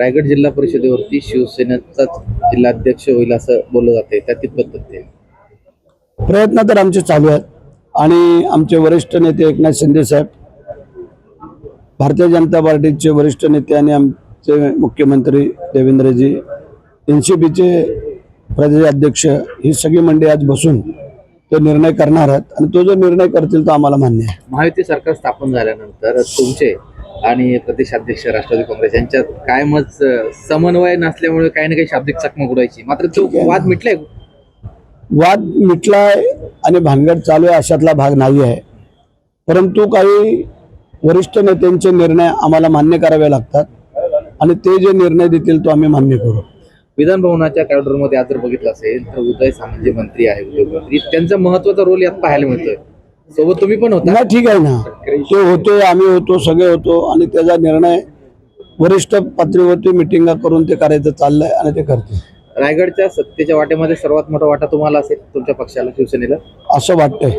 रायगड जिल्हा परिषदेवरती शिवसेनेचाच जिल्हाध्यक्ष होईल असं बोललं जाते, त्या कितपत तथ्य आहे? प्रयत्न तर आमचे चालू आहेत आणि आमचे वरिष्ठ नेते एकनाथ शिंदे साहेब, भारतीय जनता पार्टीचे वरिष्ठ नेते आणि आमचे मुख्यमंत्री देवेंद्रजी, एनसीपीचे प्रदेशाध्यक्ष ही सगळी मंडळी आज बसून तो निर्णय करणार आहेत आणि तो जो निर्णय करतील तो आम्हाला मान्य आहे. महायुती सरकार स्थापन झाल्यानंतर तुमचे आणि प्रदेशाध्यक्ष राष्ट्रवादी काँग्रेस यांच्यात कायमच समन्वय नसल्यामुळे काही ना काही शाब्दिक चकमक उडायची, मात्र तो वाद मिटलाय? वाद मिटलाय आणि भानगड चालू आहे अशातला भाग नाही आहे, परंतु काही वरिष्ठ नेत्यांचे निर्णय आम्हाला मान्य करावे लागतात आणि ते जे निर्णय देतील तो आम्ही मान्य करू. विधान भवनाच्या कॉरिडॉरमध्ये आज जर बघितलं असेल तर उदय सामंत जे मंत्री आहे, उद्योगमंत्री, त्यांचा महत्वाचा रोल यात पाहायला मिळतोय. सोबत तुम्ही पण होता. नाही, ठीक आहे ना, ते होते, आम्ही होतो, सगळे होतो आणि त्याचा निर्णय वरिष्ठ पातळीवरती मिटिंगा करून ते करायचं चाललंय आणि ते करते. रायगडच्या सत्तेच्या वाट्यामध्ये सर्वात मोठा वाटा तुम्हाला असेल, तुमच्या पक्षाला, शिवसेनेला, असं वाटतंय.